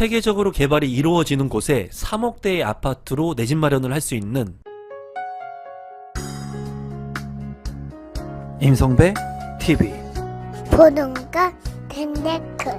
체계적으로 개발이 이루어지는 곳에 3억대의 아파트로 내 집 마련을 할 수 있는 임성배 TV. 보동과 텐데크.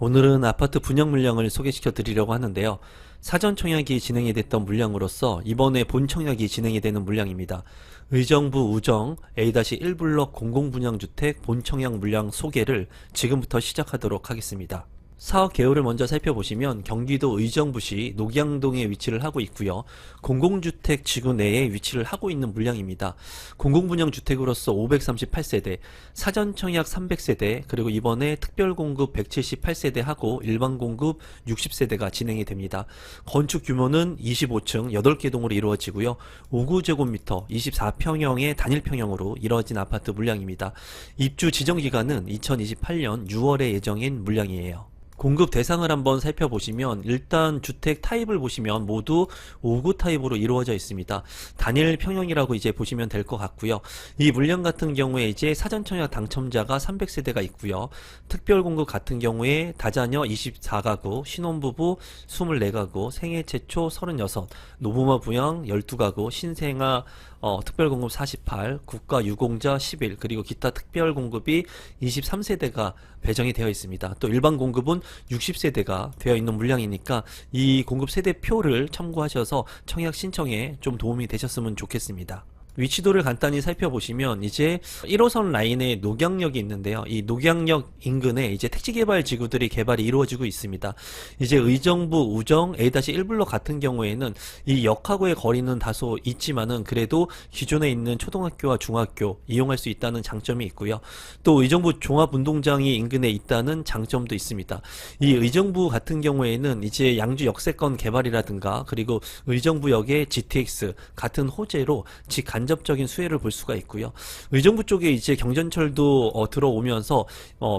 오늘은 아파트 분양 물량을 소개시켜 드리려고 하는데요. 사전 청약이 진행이 됐던 물량으로서 이번에 본 청약이 진행이 되는 물량입니다. 의정부 우정 A-1블럭 공공분양주택 본 청약 물량 소개를 지금부터 시작하도록 하겠습니다. 사업 개요를 먼저 살펴보시면 경기도 의정부시 녹양동에 위치를 하고 있고요. 공공주택 지구 내에 위치를 하고 있는 물량입니다. 공공분양주택으로서 538세대, 사전청약 300세대, 그리고 이번에 특별공급 178세대하고 일반공급 60세대가 진행이 됩니다. 건축 규모는 25층 8개 동으로 이루어지고요. 59제곱미터 24평형의 단일평형으로 이루어진 아파트 물량입니다. 입주 지정기간은 2028년 6월에 예정인 물량이에요. 공급 대상을 한번 살펴보시면 일단 주택 타입을 보시면 모두 5구 타입으로 이루어져 있습니다. 단일 평형이라고 이제 보시면 될 것 같고요. 이 물량 같은 경우에 이제 사전청약 당첨자가 300세대가 있고요. 특별 공급 같은 경우에 다자녀 24가구, 신혼부부 24가구, 생애 최초 36, 노부모 부양 12가구, 신생아 특별공급 48, 국가 유공자 11, 그리고 기타 특별공급이 23세대가 배정이 되어 있습니다. 또 일반 공급은 60세대가 되어 있는 물량이니까 이 공급 세대표를 참고하셔서 청약 신청에 좀 도움이 되셨으면 좋겠습니다. 위치도를 간단히 살펴보시면 이제 1호선 라인에 녹양역이 있는데요. 이 녹양역 인근에 이제 택지개발 지구들이 개발이 이루어지고 있습니다. 이제 의정부 우정 A-1블럭 같은 경우에는 이 역하고의 거리는 다소 있지만은 그래도 기존에 있는 초등학교와 중학교 이용할 수 있다는 장점이 있고요. 또 의정부 종합운동장이 인근에 있다는 장점도 있습니다. 이 의정부 같은 경우에는 이제 양주 역세권 개발이라든가 그리고 의정부역의 GTX 같은 호재로 간접적인 수혜를 볼 수가 있고요. 의정부 쪽에 이제 경전철도 들어오면서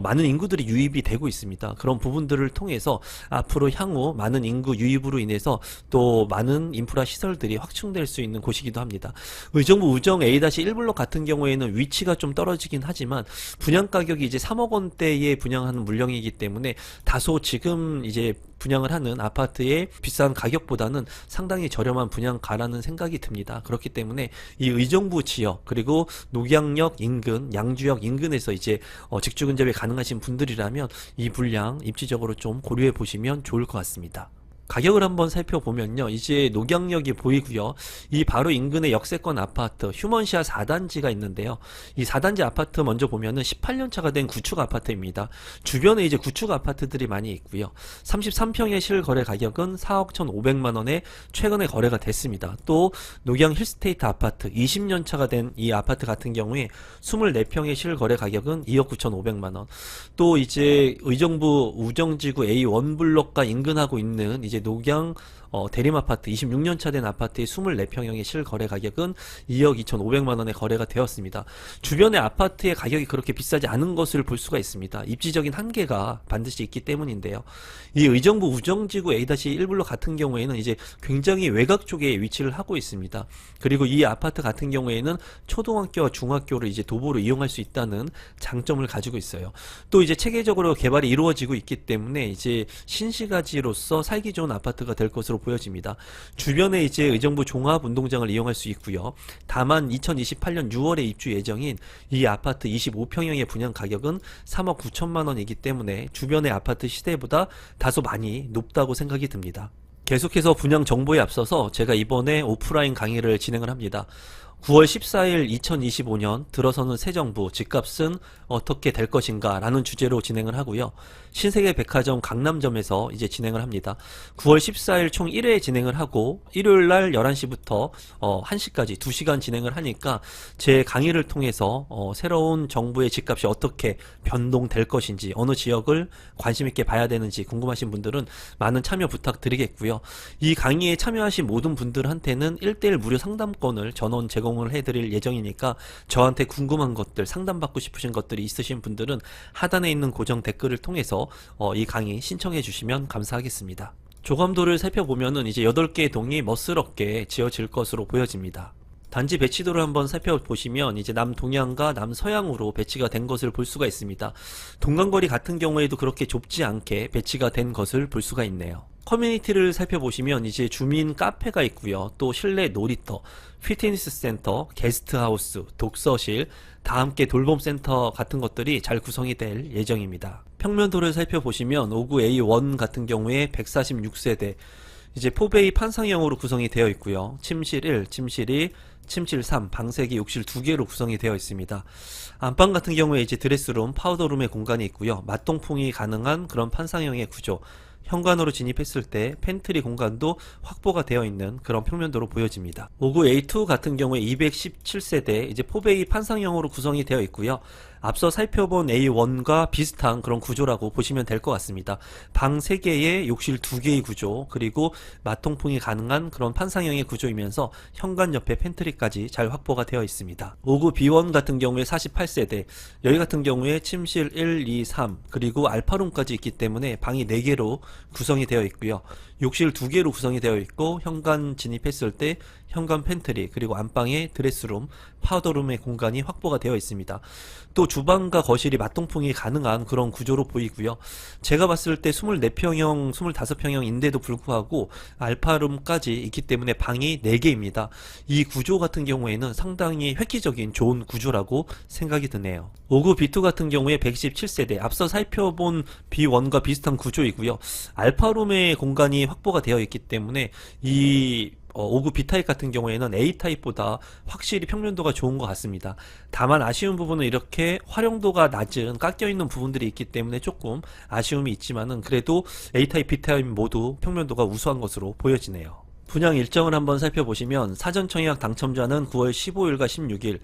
많은 인구들이 유입이 되고 있습니다. 그런 부분들을 통해서 앞으로 향후 많은 인구 유입으로 인해서 또 많은 인프라 시설들이 확충될 수 있는 곳이기도 합니다. 의정부 우정 A-1블럭 같은 경우에는 위치가 좀 떨어지긴 하지만 분양 가격이 이제 3억 원대에 분양하는 물량이기 때문에 다소 지금 이제 분양을 하는 아파트의 비싼 가격보다는 상당히 저렴한 분양가라는 생각이 듭니다. 그렇기 때문에 이 의정부 지역 그리고 녹양역 인근, 양주역 인근에서 이제 직주 근접이 가능하신 분들이라면 이 물량 입지적으로 좀 고려해 보시면 좋을 것 같습니다. 가격을 한번 살펴보면요. 이제 녹양역이 보이고요. 이 바로 인근의 역세권 아파트 휴먼시아 4단지가 있는데요. 이 4단지 아파트 먼저 보면은 18년차가 된 구축 아파트입니다. 주변에 이제 구축 아파트들이 많이 있고요. 33평의 실거래 가격은 4억 1,500만원에 최근에 거래가 됐습니다. 또 녹양 힐스테이트 아파트 20년차가 된 이 아파트 같은 경우에 24평의 실거래 가격은 2억 9,500만원. 또 이제 의정부 우정지구 A1블럭과 인근하고 있는 이제 녹양 대림아파트 26년차 된 아파트의 24평형의 실거래 가격은 2억 2,500만원에 거래가 되었습니다. 주변의 아파트의 가격이 그렇게 비싸지 않은 것을 볼 수가 있습니다. 입지적인 한계가 반드시 있기 때문인데요. 이 의정부 우정지구 A-1블럭 같은 경우에는 이제 굉장히 외곽 쪽에 위치를 하고 있습니다. 그리고 이 아파트 같은 경우에는 초등학교와 중학교를 이제 도보로 이용할 수 있다는 장점을 가지고 있어요. 또 이제 체계적으로 개발이 이루어지고 있기 때문에 이제 신시가지로서 살기 좋은 아파트가 될 것으로 보여집니다. 주변에 이제 의정부 종합운동장을 이용할 수 있고요. 다만 2028년 6월에 입주 예정인 이 아파트 25평형의 분양 가격은 3억 9천만 원이기 때문에 주변의 아파트 시세보다 다소 많이 높다고 생각이 듭니다. 계속해서 분양 정보에 앞서서 제가 이번에 오프라인 강의를 진행을 합니다. 9월 14일 2025년 들어서는 새 정부 집값은 어떻게 될 것인가 라는 주제로 진행을 하고요. 신세계 백화점 강남점에서 이제 진행을 합니다. 9월 14일 총 1회 진행을 하고 일요일날 11시부터 1시까지 2시간 진행을 하니까 제 강의를 통해서 새로운 정부의 집값이 어떻게 변동될 것인지 어느 지역을 관심 있게 봐야 되는지 궁금하신 분들은 많은 참여 부탁드리겠고요. 이 강의에 참여하신 모든 분들한테는 1:1 무료 상담권을 전원 제공을 해드릴 예정이니까 저한테 궁금한 것들 상담받고 싶으신 것들이 있으신 분들은 하단에 있는 고정 댓글을 통해서 이 강의 신청해 주시면 감사하겠습니다. 조감도를 살펴보면은 이제 8개의 동이 멋스럽게 지어질 것으로 보여집니다. 단지 배치도를 한번 살펴보시면 이제 남동향과 남서향으로 배치가 된 것을 볼 수가 있습니다. 동간거리 같은 경우에도 그렇게 좁지 않게 배치가 된 것을 볼 수가 있네요. 커뮤니티를 살펴보시면 이제 주민 카페가 있고요. 또 실내 놀이터, 피트니스 센터, 게스트하우스, 독서실, 다 함께 돌봄센터 같은 것들이 잘 구성이 될 예정입니다. 평면도를 살펴보시면 59A1 같은 경우에 146세대, 이제 포베이 판상형으로 구성이 되어 있고요. 침실 1, 침실 2, 침실 3, 방 3개, 욕실 2개로 구성이 되어 있습니다. 안방 같은 경우에 이제 드레스룸, 파우더룸의 공간이 있고요. 맞동풍이 가능한 그런 판상형의 구조, 현관으로 진입했을 때 팬트리 공간도 확보가 되어 있는 그런 평면도로 보여집니다. 59A2 같은 경우에 217세대, 이제 포베이 판상형으로 구성이 되어 있고요. 앞서 살펴본 A1과 비슷한 그런 구조라고 보시면 될 것 같습니다. 방 3개에 욕실 2개의 구조, 그리고 맞통풍이 가능한 그런 판상형의 구조이면서 현관 옆에 팬트리까지 잘 확보가 되어 있습니다. 59B1 같은 경우에 48세대, 여기 같은 경우에 침실 1, 2, 3, 그리고 알파룸까지 있기 때문에 방이 4개로 구성이 되어 있고요. 욕실 2개로 구성이 되어 있고, 현관 진입했을 때 현관 팬트리, 그리고 안방에 드레스룸, 파우더룸의 공간이 확보가 되어 있습니다. 또 주방과 거실이 맞동풍이 가능한 그런 구조로 보이고요. 제가 봤을 때 24평형, 25평형인데도 불구하고 알파룸까지 있기 때문에 방이 4개입니다. 이 구조 같은 경우에는 상당히 획기적인 좋은 구조라고 생각이 드네요. 59B2 같은 경우에 117세대, 앞서 살펴본 B1과 비슷한 구조이고요. 알파룸의 공간이 확보가 되어 있기 때문에 이 59 B타입 같은 경우에는 A타입보다 확실히 평면도가 좋은 것 같습니다. 다만 아쉬운 부분은 이렇게 활용도가 낮은 깎여있는 부분들이 있기 때문에 조금 아쉬움이 있지만은 그래도 A타입, B타입 모두 평면도가 우수한 것으로 보여지네요. 분양 일정을 한번 살펴보시면 사전 청약 당첨자는 9월 15일과 16일,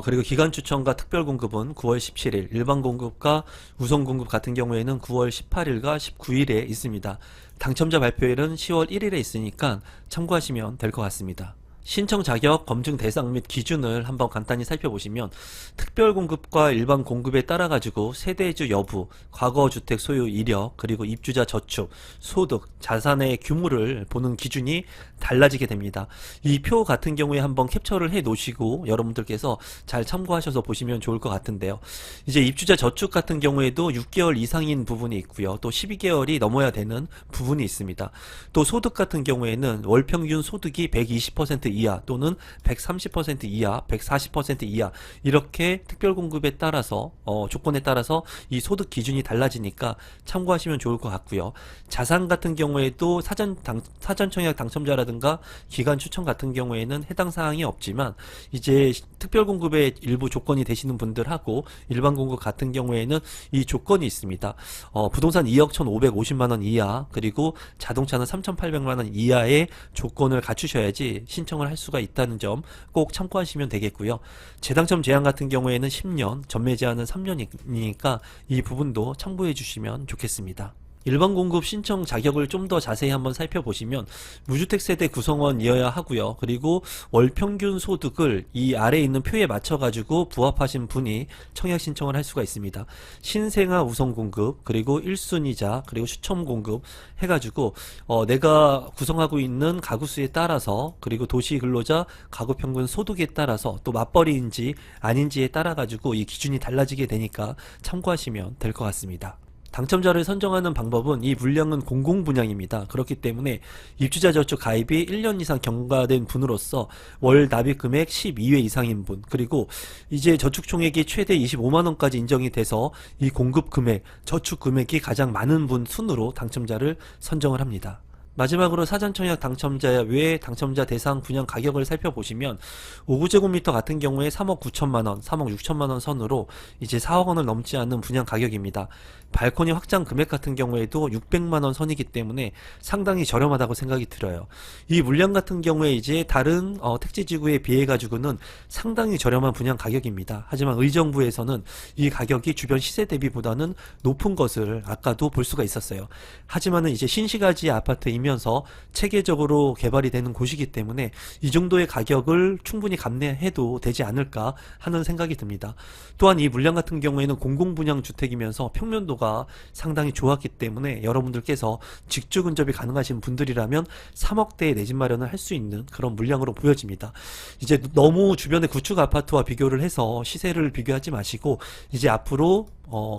그리고 기간 추천과 특별 공급은 9월 17일, 일반 공급과 우선 공급 같은 경우에는 9월 18일과 19일에 있습니다. 당첨자 발표일은 10월 1일에 있으니까 참고하시면 될 것 같습니다. 신청 자격, 검증 대상 및 기준을 한번 간단히 살펴보시면 특별 공급과 일반 공급에 따라 가지고 세대주 여부, 과거 주택 소유 이력, 그리고 입주자 저축, 소득, 자산의 규모를 보는 기준이 달라지게 됩니다. 이 표 같은 경우에 한번 캡처를 해 놓으시고 여러분들께서 잘 참고하셔서 보시면 좋을 것 같은데요. 이제 입주자 저축 같은 경우에도 6개월 이상인 부분이 있고요. 또 12개월이 넘어야 되는 부분이 있습니다. 또 소득 같은 경우에는 월 평균 소득이 120% 이하 또는 130% 이하, 140% 이하, 이렇게 특별 공급에 따라서 조건에 따라서 이 소득 기준이 달라지니까 참고하시면 좋을 것 같고요. 자산 같은 경우에도 사전 청약 당첨자라든가 기간 추천 같은 경우에는 해당 사항이 없지만 이제 특별 공급의 일부 조건이 되시는 분들하고 일반 공급 같은 경우에는 이 조건이 있습니다. 부동산 2억 1,550만 원 이하, 그리고 자동차는 3,800만 원 이하의 조건을 갖추셔야지 신청을 할 수가 있다는 점 꼭 참고하시면 되겠고요. 재당첨 제한 같은 경우에는 10년, 전매 제한은 3년이니까 이 부분도 참고해 주시면 좋겠습니다. 일반 공급 신청 자격을 좀 더 자세히 한번 살펴보시면 무주택 세대 구성원이어야 하고요. 그리고 월 평균 소득을 이 아래에 있는 표에 맞춰 가지고 부합하신 분이 청약 신청을 할 수가 있습니다. 신생아 우선 공급, 그리고 1순위자, 그리고 추첨 공급 해가지고 내가 구성하고 있는 가구 수에 따라서, 그리고 도시 근로자 가구 평균 소득에 따라서, 또 맞벌이인지 아닌지에 따라 가지고 이 기준이 달라지게 되니까 참고하시면 될 것 같습니다. 당첨자를 선정하는 방법은 이 물량은 공공분양입니다. 그렇기 때문에 입주자 저축 가입이 1년 이상 경과된 분으로서 월 납입 금액 12회 이상인 분, 그리고 이제 저축 총액이 최대 25만원까지 인정이 돼서 이 공급 금액, 저축 금액이 가장 많은 분 순으로 당첨자를 선정을 합니다. 마지막으로 사전 청약 당첨자 외 당첨자 대상 분양 가격을 살펴보시면 5구제곱미터 같은 경우에 3억 9천만원, 3억 6천만원 선으로 이제 4억원을 넘지 않는 분양 가격입니다. 발코니 확장 금액 같은 경우에도 600만원 선이기 때문에 상당히 저렴하다고 생각이 들어요. 이 물량 같은 경우에 이제 다른 택지지구에 비해 가지고는 상당히 저렴한 분양 가격입니다. 하지만 의정부에서는 이 가격이 주변 시세 대비보다는 높은 것을 아까도 볼 수가 있었어요. 하지만은 이제 신시가지 아파트이면 오면서 체계적으로 개발이 되는 곳이기 때문에 이 정도의 가격을 충분히 감내해도 되지 않을까 하는 생각이 듭니다. 또한 이 물량 같은 경우에는 공공분양 주택이면서 평면도가 상당히 좋았기 때문에 여러분들께서 직주 근접이 가능하신 분들이라면 3억대의 내 집 마련을 할 수 있는 그런 물량으로 보여집니다. 이제 너무 주변의 구축 아파트와 비교를 해서 시세를 비교하지 마시고 이제 앞으로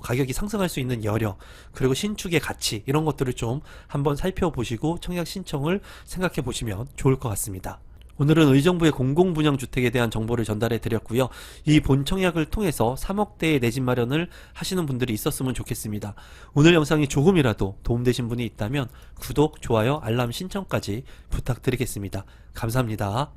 가격이 상승할 수 있는 여력, 그리고 신축의 가치, 이런 것들을 좀 한번 살펴보시고 청약 신청을 생각해 보시면 좋을 것 같습니다. 오늘은 의정부의 공공분양주택에 대한 정보를 전달해 드렸고요. 이 본청약을 통해서 3억대의 내 집 마련을 하시는 분들이 있었으면 좋겠습니다. 오늘 영상이 조금이라도 도움되신 분이 있다면 구독, 좋아요, 알람 신청까지 부탁드리겠습니다. 감사합니다.